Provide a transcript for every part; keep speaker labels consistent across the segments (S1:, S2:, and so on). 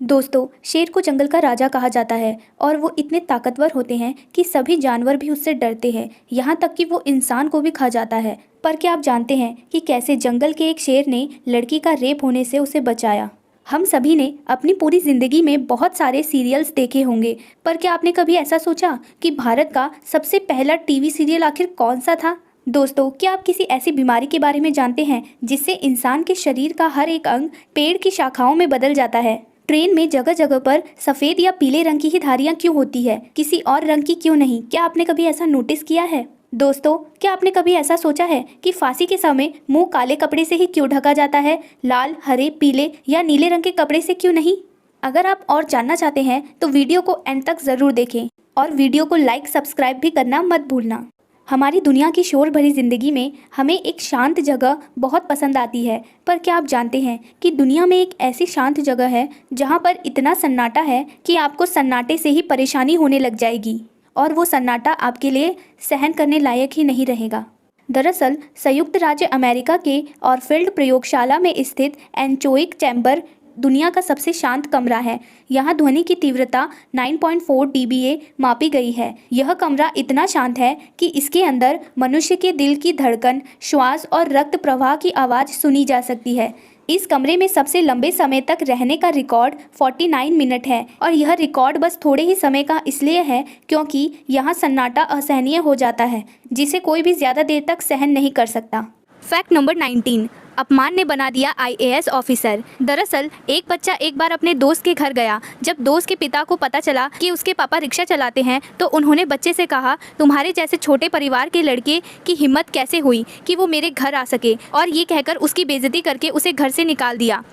S1: दोस्तों, शेर को जंगल का राजा कहा जाता है और वो इतने ताकतवर होते हैं कि सभी जानवर भी उससे डरते हैं, यहाँ तक कि वो इंसान को भी खा जाता है। पर क्या आप जानते हैं कि कैसे जंगल के एक शेर ने लड़की का रेप होने से उसे बचाया? हम सभी ने अपनी पूरी ज़िंदगी में बहुत सारे सीरियल्स देखे होंगे, पर क्या आपने कभी ऐसा सोचा कि भारत का सबसे पहला टीवी सीरियल आखिर कौन सा था? दोस्तों, क्या आप किसी ऐसी बीमारी के बारे में जानते हैं जिससे इंसान के शरीर का हर एक अंग पेड़ की शाखाओं में बदल जाता है? ट्रेन में जगह जगह पर सफ़ेद या पीले रंग की ही धारियाँ क्यों होती है, किसी और रंग की क्यों नहीं? क्या आपने कभी ऐसा नोटिस किया है? दोस्तों, क्या आपने कभी ऐसा सोचा है कि फांसी के समय मुंह काले कपड़े से ही क्यों ढका जाता है, लाल, हरे, पीले या नीले रंग के कपड़े से क्यों नहीं? अगर आप और जानना चाहते हैं तो वीडियो को एंड तक ज़रूर देखें और वीडियो को लाइक सब्सक्राइब भी करना मत भूलना। हमारी दुनिया की शोर भरी ज़िंदगी में हमें एक शांत जगह बहुत पसंद आती है, पर क्या आप जानते हैं कि दुनिया में एक ऐसी शांत जगह है जहाँ पर इतना सन्नाटा है कि आपको सन्नाटे से ही परेशानी होने लग जाएगी और वो सन्नाटा आपके लिए सहन करने लायक ही नहीं रहेगा। दरअसल संयुक्त राज्य अमेरिका के ऑरफील्ड प्रयोगशाला में स्थित एनचोइक चैम्बर दुनिया का सबसे शांत कमरा है। यहाँ ध्वनि की तीव्रता 9.4 dBA मापी गई है। यह कमरा इतना शांत है कि इसके अंदर मनुष्य के दिल की धड़कन, श्वास और रक्त प्रवाह की आवाज़ सुनी जा सकती है। इस कमरे में सबसे लंबे समय तक रहने का रिकॉर्ड 49 मिनट है और यह रिकॉर्ड बस थोड़े ही समय का इसलिए है क्योंकि यहाँ सन्नाटा असहनीय हो जाता है, जिसे कोई भी ज़्यादा देर तक सहन नहीं कर सकता। फैक्ट नंबर 19, अपमान ने बना दिया IAS ऑफिसर। दरअसल एक बच्चा एक बार अपने दोस्त के घर गया। जब दोस्त के पिता को पता चला कि उसके पापा रिक्शा चलाते हैं तो उन्होंने बच्चे से कहा, तुम्हारे जैसे छोटे परिवार के लड़के की हिम्मत कैसे हुई कि वो मेरे घर आ सके, और ये कहकर उसकी बेइज्जती करके उसे घर से निकाल दिया।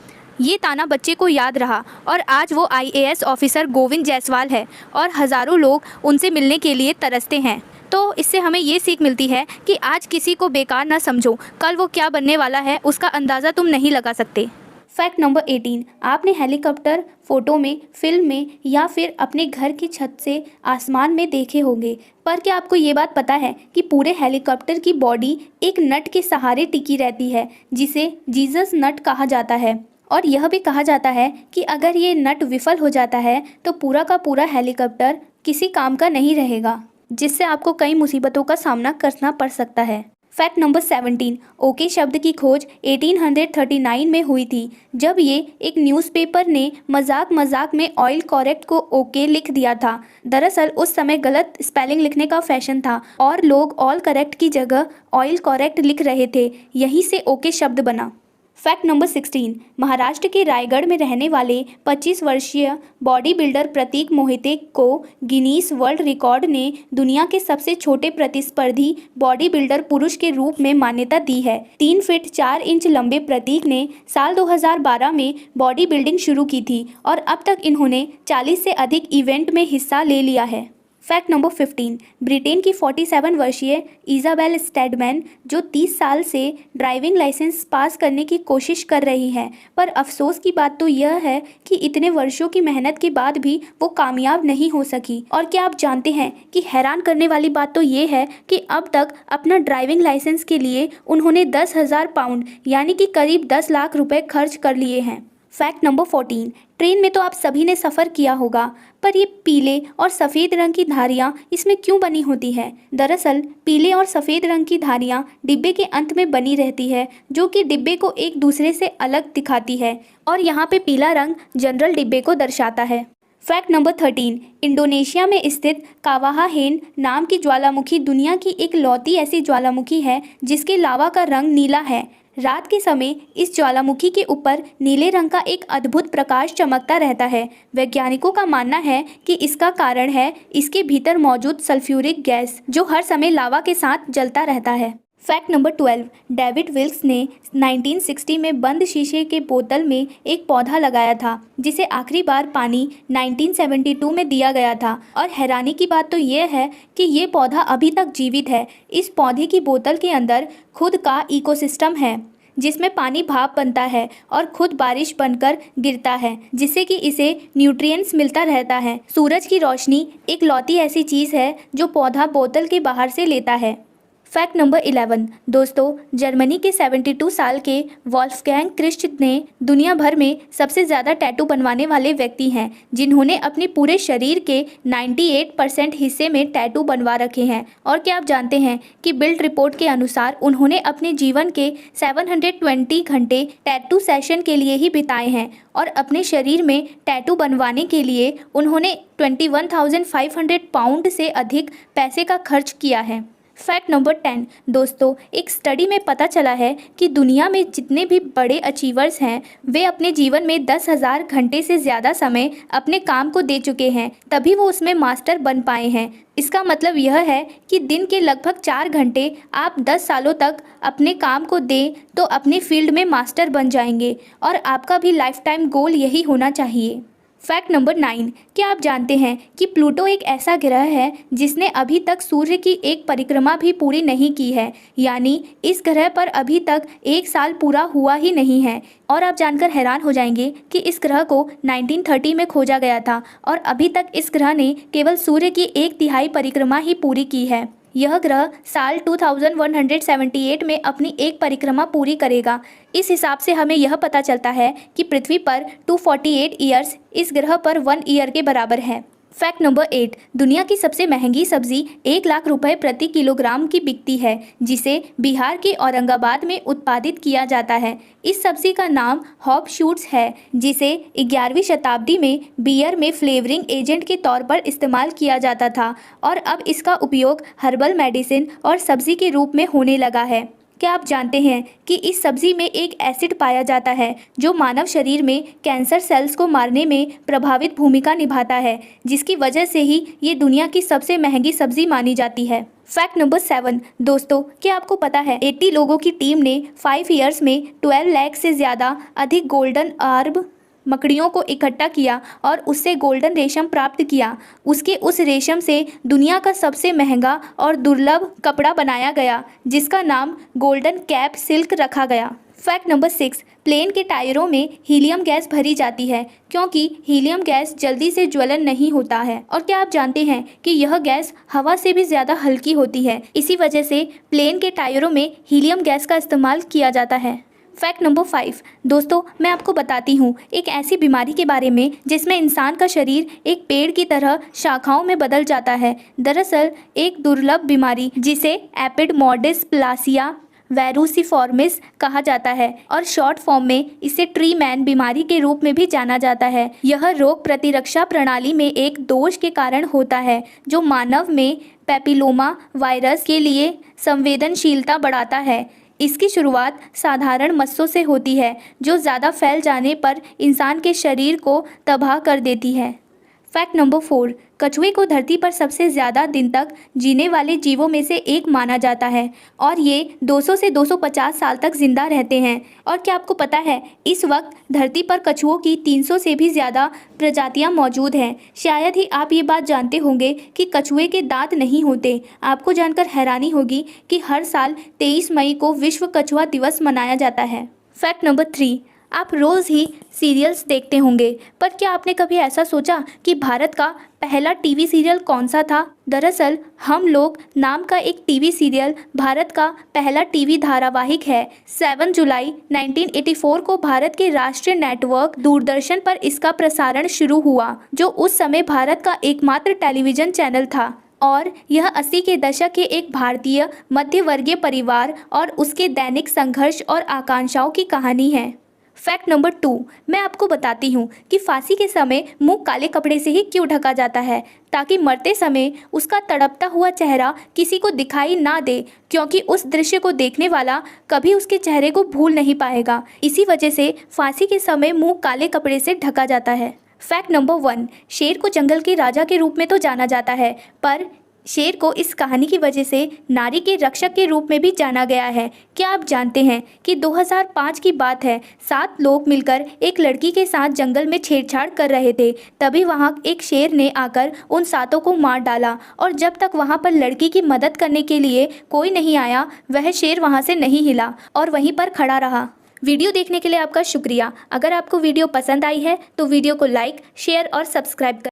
S1: ये ताना बच्चे को याद रहा और आज वो IAS ऑफिसर गोविंद जायसवाल है और हज़ारों लोग उनसे मिलने के लिए तरसते हैं। तो इससे हमें ये सीख मिलती है कि आज किसी को बेकार ना समझो, कल वो क्या बनने वाला है उसका अंदाज़ा तुम नहीं लगा सकते। फैक्ट नंबर 18, आपने हेलीकॉप्टर फ़ोटो में, फिल्म में या फिर अपने घर की छत से आसमान में देखे होंगे, पर क्या आपको ये बात पता है कि पूरे हेलीकॉप्टर की बॉडी एक नट के सहारे टिकी रहती है जिसे जीसस नट कहा जाता है। और यह भी कहा जाता है कि अगर ये नट विफल हो जाता है तो पूरा का पूरा हेलीकॉप्टर किसी काम का नहीं रहेगा, जिससे आपको कई मुसीबतों का सामना करना पड़ सकता है। फैक्ट नंबर 17, ओके शब्द की खोज 1839 में हुई थी, जब ये एक न्यूज़पेपर ने मजाक में ऑयल करेक्ट को ओके लिख दिया था। दरअसल उस समय गलत स्पेलिंग लिखने का फैशन था और लोग ऑल करेक्ट की जगह ऑयल करेक्ट लिख रहे थे, यहीं से ओके शब्द बना। फैक्ट नंबर 16, महाराष्ट्र के रायगढ़ में रहने वाले 25 वर्षीय बॉडी बिल्डर प्रतीक मोहिते को गिनीज वर्ल्ड रिकॉर्ड ने दुनिया के सबसे छोटे प्रतिस्पर्धी बॉडी बिल्डर पुरुष के रूप में मान्यता दी है। 3 फीट 4 इंच लंबे प्रतीक ने साल 2012 में बॉडी बिल्डिंग शुरू की थी और अब तक इन्होंने 40 से अधिक इवेंट में हिस्सा ले लिया है। फैक्ट नंबर 15, ब्रिटेन की 47 वर्षीय इज़ाबेल स्टेडमैन जो 30 साल से ड्राइविंग लाइसेंस पास करने की कोशिश कर रही हैं, पर अफसोस की बात तो यह है कि इतने वर्षों की मेहनत के बाद भी वो कामयाब नहीं हो सकी। और क्या आप जानते हैं कि हैरान करने वाली बात तो ये है कि अब तक अपना ड्राइविंग लाइसेंस के लिए उन्होंने 10,000 पाउंड यानी कि करीब 10 लाख रुपए खर्च कर लिए हैं। फैक्ट नंबर 14, ट्रेन में तो आप सभी ने सफ़र किया होगा, पर ये पीले और सफ़ेद रंग की धारियाँ इसमें क्यों बनी होती है? दरअसल पीले और सफ़ेद रंग की धारियाँ डिब्बे के अंत में बनी रहती है, जो कि डिब्बे को एक दूसरे से अलग दिखाती है, और यहाँ पे पीला रंग जनरल डिब्बे को दर्शाता है। फैक्ट नंबर 13, इंडोनेशिया में स्थित कावाहा हेन नाम की ज्वालामुखी दुनिया की एक लौती ऐसी ज्वालामुखी है जिसके लावा का रंग नीला है। रात के समय इस ज्वालामुखी के ऊपर नीले रंग का एक अद्भुत प्रकाश चमकता रहता है। वैज्ञानिकों का मानना है कि इसका कारण है इसके भीतर मौजूद सल्फ्यूरिक गैस, जो हर समय लावा के साथ जलता रहता है। फैक्ट नंबर 12, डेविड विल्क्स ने 1960 में बंद शीशे के बोतल में एक पौधा लगाया था जिसे आखिरी बार पानी 1972 में दिया गया था, और हैरानी की बात तो यह है कि ये पौधा अभी तक जीवित है। इस पौधे की बोतल के अंदर खुद का इकोसिस्टम है जिसमें पानी भाप बनता है और खुद बारिश बनकर गिरता है, जिससे कि इसे न्यूट्रिएंट्स मिलता रहता है। सूरज की रोशनी एक लौती ऐसी चीज़ है जो पौधा बोतल के बाहर से लेता है। फैक्ट नंबर 11 दोस्तों, जर्मनी के 72 साल के वॉल्फगैंग क्रिस्ट ने दुनिया भर में सबसे ज़्यादा टैटू बनवाने वाले व्यक्ति हैं, जिन्होंने अपने पूरे शरीर के 98% हिस्से में टैटू बनवा रखे हैं। और क्या आप जानते हैं कि बिल्ड रिपोर्ट के अनुसार उन्होंने अपने जीवन के 720 घंटे टैटू सेशन के लिए ही बिताए हैं और अपने शरीर में टैटू बनवाने के लिए उन्होंने 21,500 पाउंड से अधिक पैसे का खर्च किया है। फैक्ट नंबर 10 दोस्तों, एक स्टडी में पता चला है कि दुनिया में जितने भी बड़े अचीवर्स हैं वे अपने जीवन में 10,000 घंटे से ज़्यादा समय अपने काम को दे चुके हैं, तभी वो उसमें मास्टर बन पाए हैं। इसका मतलब यह है कि दिन के लगभग 4 घंटे आप 10 सालों तक अपने काम को दें तो अपने फील्ड में मास्टर बन जाएंगे और आपका भी लाइफ टाइम गोल यही होना चाहिए। फैक्ट नंबर 9 क्या आप जानते हैं कि प्लूटो एक ऐसा ग्रह है जिसने अभी तक सूर्य की एक परिक्रमा भी पूरी नहीं की है, यानी इस ग्रह पर अभी तक 1 साल पूरा हुआ ही नहीं है। और आप जानकर हैरान हो जाएंगे कि इस ग्रह को 1930 में खोजा गया था और अभी तक इस ग्रह ने केवल सूर्य की 1/3 परिक्रमा ही पूरी की है। यह ग्रह साल 2178 में अपनी एक परिक्रमा पूरी करेगा। इस हिसाब से हमें यह पता चलता है कि पृथ्वी पर 248 ईयर्स इस ग्रह पर 1 ईयर के बराबर है। फैक्ट नंबर 8 दुनिया की सबसे महंगी सब्जी 1 लाख रुपए प्रति किलोग्राम की बिकती है, जिसे बिहार के औरंगाबाद में उत्पादित किया जाता है। इस सब्जी का नाम हॉप शूट्स है, जिसे 11वीं शताब्दी में बियर में फ्लेवरिंग एजेंट के तौर पर इस्तेमाल किया जाता था और अब इसका उपयोग हर्बल मेडिसिन और सब्जी के रूप में होने लगा है। क्या आप जानते हैं कि इस सब्जी में एक एसिड पाया जाता है जो मानव शरीर में कैंसर सेल्स को मारने में प्रभावित भूमिका निभाता है, जिसकी वजह से ही ये दुनिया की सबसे महंगी सब्जी मानी जाती है। फैक्ट नंबर 7 दोस्तों, क्या आपको पता है 80 लोगों की टीम ने 5 ईयर्स में 12 लाख से ज़्यादा अधिक गोल्डन आर्ब मकड़ियों को इकट्ठा किया और उससे गोल्डन रेशम प्राप्त किया। उसके उस रेशम से दुनिया का सबसे महंगा और दुर्लभ कपड़ा बनाया गया, जिसका नाम गोल्डन कैप सिल्क रखा गया। फैक्ट नंबर 6 प्लेन के टायरों में हीलियम गैस भरी जाती है क्योंकि हीलियम गैस जल्दी से ज्वलन नहीं होता है। और क्या आप जानते हैं कि यह गैस हवा से भी ज़्यादा हल्की होती है, इसी वजह से प्लेन के टायरों में हीलियम गैस का इस्तेमाल किया जाता है। फैक्ट नंबर 5 दोस्तों, मैं आपको बताती हूँ एक ऐसी बीमारी के बारे में जिसमें इंसान का शरीर एक पेड़ की तरह शाखाओं में बदल जाता है। दरअसल एक दुर्लभ बीमारी जिसे एपिडमोडिसप्लासिया वेरुसिफॉर्मिस कहा जाता है और शॉर्ट फॉर्म में इसे ट्री मैन बीमारी के रूप में भी जाना जाता है। यह रोग प्रतिरक्षा प्रणाली में एक दोष के कारण होता है जो मानव में पेपिलोमा वायरस के लिए संवेदनशीलता बढ़ाता है। इसकी शुरुआत साधारण मस्सों से होती है जो ज़्यादा फैल जाने पर इंसान के शरीर को तबाह कर देती है। फैक्ट नंबर 4 कछुए को धरती पर सबसे ज़्यादा दिन तक जीने वाले जीवों में से एक माना जाता है और ये 200 से 250 साल तक जिंदा रहते हैं। और क्या आपको पता है इस वक्त धरती पर कछुओं की 300 से भी ज़्यादा प्रजातियां मौजूद हैं। शायद ही आप ये बात जानते होंगे कि कछुए के दांत नहीं होते। आपको जानकर हैरानी होगी कि हर साल 23 मई को विश्व कछुआ दिवस मनाया जाता है। फैक्ट नंबर 3 आप रोज़ ही सीरियल्स देखते होंगे, पर क्या आपने कभी ऐसा सोचा कि भारत का पहला टीवी सीरियल कौन सा था? दरअसल हम लोग नाम का एक टीवी सीरियल भारत का पहला टीवी धारावाहिक है। 7 जुलाई 1984 को भारत के राष्ट्रीय नेटवर्क दूरदर्शन पर इसका प्रसारण शुरू हुआ, जो उस समय भारत का एकमात्र टेलीविज़न चैनल था। और यह 80 के दशक के एक भारतीय मध्य वर्गीय परिवार और उसके दैनिक संघर्ष और आकांक्षाओं की कहानी है। फैक्ट नंबर 2 मैं आपको बताती हूँ कि फांसी के समय मुंह काले कपड़े से ही क्यों ढका जाता है, ताकि मरते समय उसका तड़पता हुआ चेहरा किसी को दिखाई ना दे, क्योंकि उस दृश्य को देखने वाला कभी उसके चेहरे को भूल नहीं पाएगा। इसी वजह से फांसी के समय मुंह काले कपड़े से ढका जाता है। फैक्ट नंबर 1 शेर को जंगल के राजा के रूप में तो जाना जाता है, पर शेर को इस कहानी की वजह से नारी के रक्षक के रूप में भी जाना गया है। क्या आप जानते हैं कि 2005 की बात है, 7 लोग मिलकर एक लड़की के साथ जंगल में छेड़छाड़ कर रहे थे, तभी वहां एक शेर ने आकर उन 7 को मार डाला और जब तक वहां पर लड़की की मदद करने के लिए कोई नहीं आया, वह शेर वहां से नहीं हिला और वहीं पर खड़ा रहा। वीडियो देखने के लिए आपका शुक्रिया। अगर आपको वीडियो पसंद आई है तो वीडियो को लाइक, शेयर और सब्सक्राइब करें।